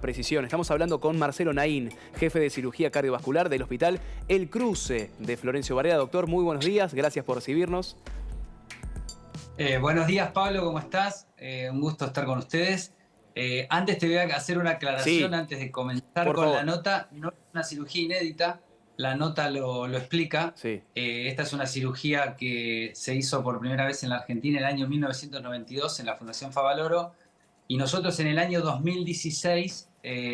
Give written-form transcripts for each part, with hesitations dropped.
Precisión. Estamos hablando con Marcelo Naín, jefe de cirugía cardiovascular del Hospital El Cruce de Florencio Varela. Doctor, muy buenos días, gracias por recibirnos. Buenos días, Pablo, ¿cómo estás? Un gusto estar con ustedes. Antes te voy a hacer una aclaración Sí, antes de comenzar por con la favor. nota. No es una cirugía inédita, la nota lo explica. Sí, Esta es una cirugía que se hizo por primera vez en la Argentina en el año 1992 en la Fundación Favaloro, y nosotros en el año 2016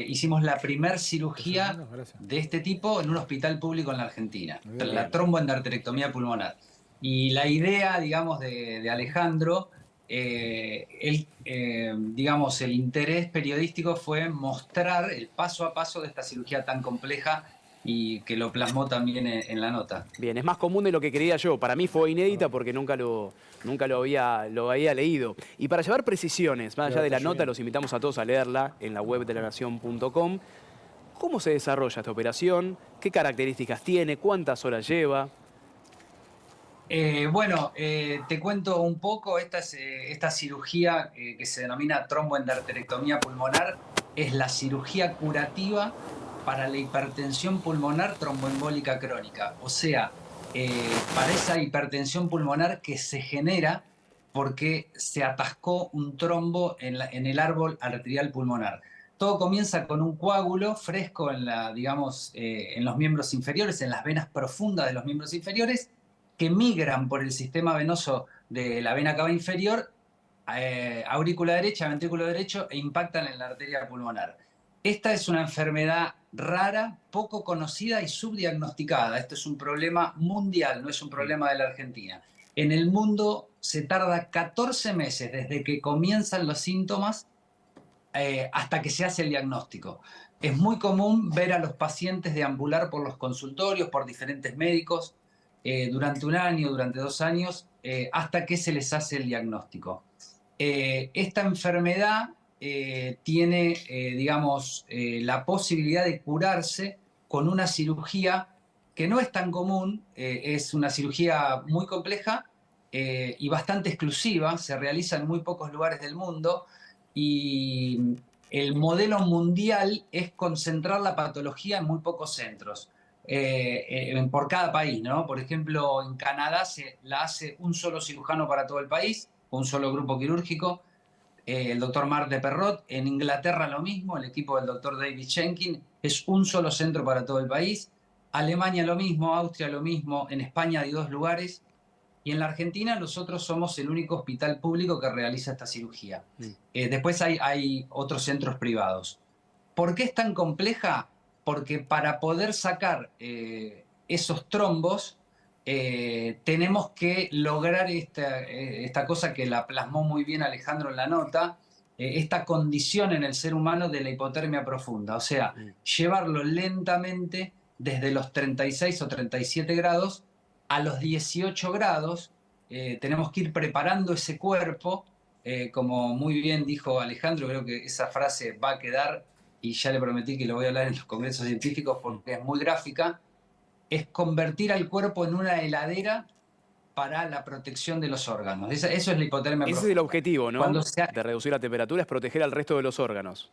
hicimos la primer cirugía de este tipo en un hospital público en la Argentina, la bien. tromboendarterectomía pulmonar. Y la idea, digamos, de Alejandro, digamos, el interés periodístico fue mostrar el paso a paso de esta cirugía tan compleja y que lo plasmó también en la nota. Bien, es más común de lo que creía yo. Para mí fue inédita porque nunca lo había leído. Y para llevar precisiones, más allá de la nota, los invitamos a todos a leerla en la web de lanación.com. ¿Cómo se desarrolla esta operación? ¿Qué características tiene? ¿Cuántas horas lleva? Te cuento un poco. Esta cirugía que se denomina tromboendarterectomía pulmonar es la cirugía curativa para la hipertensión pulmonar tromboembólica crónica. O sea, para esa hipertensión pulmonar que se genera porque se atascó un trombo en el árbol arterial pulmonar. Todo comienza con un coágulo fresco digamos, en los miembros inferiores, en las venas profundas de los miembros inferiores, que migran por el sistema venoso de la vena cava inferior, aurícula derecha, ventrículo derecho, e impactan en la arteria pulmonar. Esta es una enfermedad rara, poco conocida y subdiagnosticada. Esto es un problema mundial, no es un problema de la Argentina. En el mundo se tarda 14 meses desde que comienzan los síntomas hasta que se hace el diagnóstico. Es muy común ver a los pacientes deambular por los consultorios, por diferentes médicos, durante un año, durante 2 años, hasta que se les hace el diagnóstico. Esta enfermedad tiene, digamos, la posibilidad de curarse con una cirugía que no es tan común, es una cirugía muy compleja y bastante exclusiva, se realiza en muy pocos lugares del mundo, y el modelo mundial es concentrar la patología en muy pocos centros. Por cada país, ¿no? Por ejemplo, en Canadá la hace un solo cirujano para todo el país, un solo grupo quirúrgico, el doctor Marc de Perrot. En Inglaterra lo mismo, el equipo del doctor David Schenkin, es un solo centro para todo el país. Alemania lo mismo, Austria lo mismo, en España hay 2 lugares. Y en la Argentina nosotros somos el único hospital público que realiza esta cirugía. Mm. Después hay otros centros privados. ¿Por qué es tan compleja? Porque para poder sacar esos trombos tenemos que lograr esta cosa que la plasmó muy bien Alejandro en la nota, esta condición en el ser humano de la hipotermia profunda. O sea, llevarlo lentamente desde los 36 o 37 grados a los 18 grados. Tenemos que ir preparando ese cuerpo. Como muy bien dijo Alejandro, creo que esa frase va a quedar, y ya le prometí que lo voy a hablar en los congresos científicos porque es muy gráfica. Es convertir al cuerpo en una heladera para la protección de los órganos. Eso es la hipotermia Ese es el profunda. objetivo, Cuando ¿no? se, De reducir la temperatura, es proteger al resto de los órganos.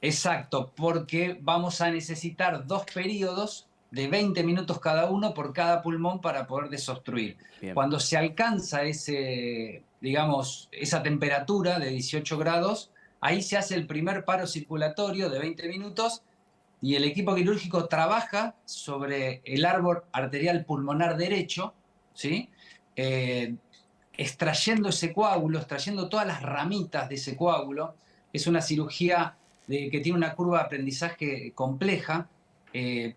Exacto, porque vamos a necesitar 2 periodos de 20 minutos cada uno por cada pulmón para poder desobstruir. Bien. Cuando se alcanza digamos, esa temperatura de 18 grados, ahí se hace el primer paro circulatorio de 20 minutos y el equipo quirúrgico trabaja sobre el árbol arterial pulmonar derecho, ¿sí? Eh, Extrayendo ese coágulo, extrayendo todas las ramitas de ese coágulo. Es una cirugía que tiene una curva de aprendizaje compleja,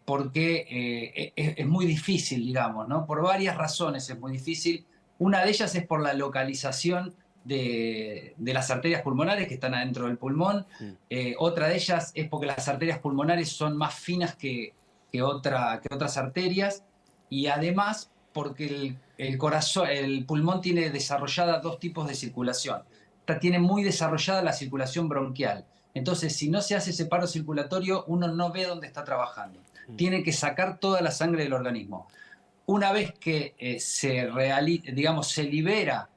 porque es muy difícil, digamos, ¿no? Por varias razones es muy difícil. Una de ellas es por la localización de las arterias pulmonares que están adentro del pulmón. Otra de ellas es porque las arterias pulmonares son más finas que otras arterias, y además porque el pulmón tiene desarrollada 2 tipos de circulación. Tiene muy desarrollada la circulación bronquial. Entonces, si no se hace ese paro circulatorio, uno no ve dónde está trabajando. Tiene que sacar toda la sangre del organismo. Una vez que se libera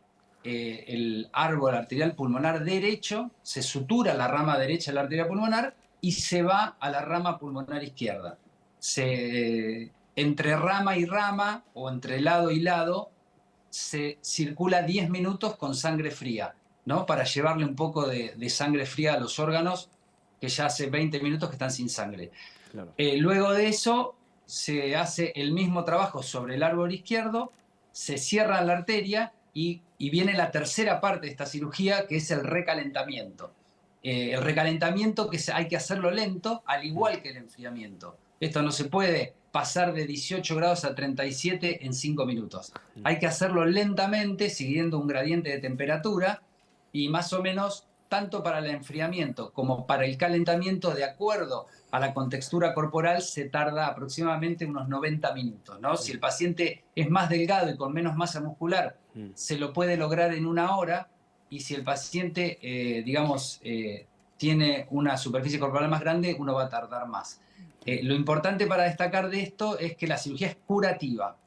el árbol arterial pulmonar derecho, se sutura la rama derecha de la arteria pulmonar, y se va a la rama pulmonar izquierda. Entre rama y rama, o entre lado y lado, se circula 10 minutos con sangre fría, ¿no? Para llevarle un poco de sangre fría a los órganos que ya hace 20 minutos que están sin sangre. Claro. Luego de eso se hace el mismo trabajo sobre el árbol izquierdo, se cierra la arteria y viene la tercera parte de esta cirugía, que es el recalentamiento. El recalentamiento que hay que hacerlo lento, al igual que el enfriamiento. Esto no se puede pasar de 18 grados a 37 en 5 minutos. Hay que hacerlo lentamente, siguiendo un gradiente de temperatura, y más o menos, tanto para el enfriamiento como para el calentamiento, de acuerdo a la contextura corporal, se tarda aproximadamente unos 90 minutos, ¿no? Si el paciente es más delgado y con menos masa muscular, se lo puede lograr en 1 hora, y si el paciente, tiene una superficie corporal más grande, uno va a tardar más. Lo importante para destacar de esto es que la cirugía es curativa.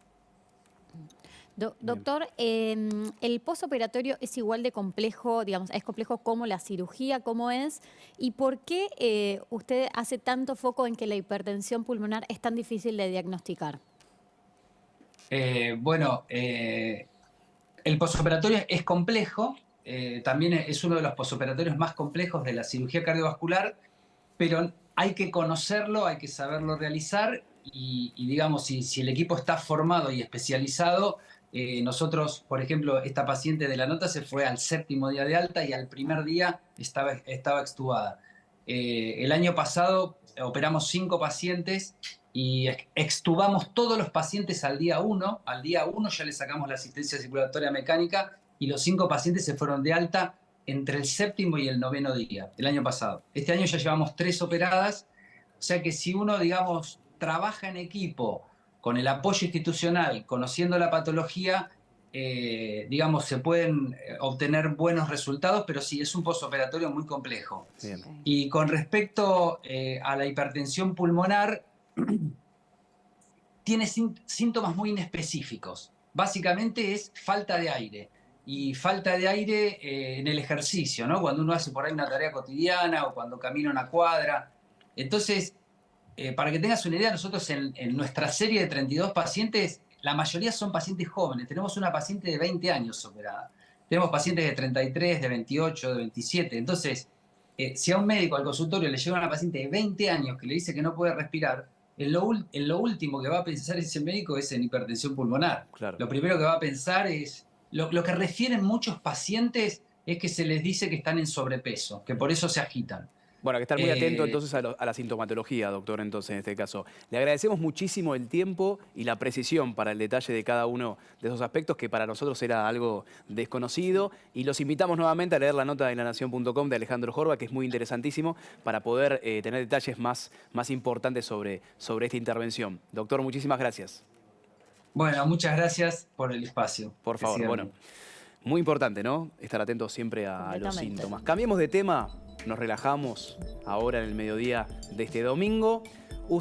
Doctor, ¿el postoperatorio es igual de complejo, digamos, es complejo como la cirugía, cómo es? ¿Y por qué usted hace tanto foco en que la hipertensión pulmonar es tan difícil de diagnosticar? El postoperatorio es complejo, también es uno de los postoperatorios más complejos de la cirugía cardiovascular, pero hay que conocerlo, hay que saberlo realizar, y digamos, si el equipo está formado y especializado, nosotros, por ejemplo, esta paciente de la nota se fue al 7º día de alta y al primer día estaba extubada. El año pasado operamos 5 pacientes y extubamos todos los pacientes al día 1. Al día 1 ya le sacamos la asistencia circulatoria mecánica y los 5 pacientes se fueron de alta entre el 7º y el 9º día del año pasado. Este año ya llevamos 3 operadas, o sea que si uno, digamos, trabaja en equipo, con el apoyo institucional, conociendo la patología, digamos, se pueden obtener buenos resultados, pero sí, es un postoperatorio muy complejo. Bien. Y con respecto a la hipertensión pulmonar, tiene síntomas muy inespecíficos. Básicamente es falta de aire. Y falta de aire en el ejercicio, ¿no? Cuando uno hace por ahí una tarea cotidiana o cuando camina una cuadra. Entonces, para que tengas una idea, nosotros en nuestra serie de 32 pacientes, la mayoría son pacientes jóvenes. Tenemos una paciente de 20 años operada. Tenemos pacientes de 33, de 28, de 27. Entonces, si a un médico al consultorio le llega una paciente de 20 años que le dice que no puede respirar, en lo último que va a pensar ese médico es en hipertensión pulmonar. Claro. Lo primero que va a pensar es... Lo que refieren muchos pacientes es que se les dice que están en sobrepeso, que por eso se agitan. Bueno, hay que estar muy atento entonces a la sintomatología, doctor, entonces en este caso. Le agradecemos muchísimo el tiempo y la precisión para el detalle de cada uno de esos aspectos que para nosotros era algo desconocido. Y los invitamos nuevamente a leer la nota de lanación.com de Alejandro Jorba, que es muy interesantísimo para poder tener detalles más importantes sobre esta intervención. Doctor, muchísimas gracias. Bueno, muchas gracias por el espacio. Por favor, bueno, muy importante, ¿no? Estar atentos siempre a los síntomas. Cambiemos de tema. Nos relajamos ahora en el mediodía de este domingo.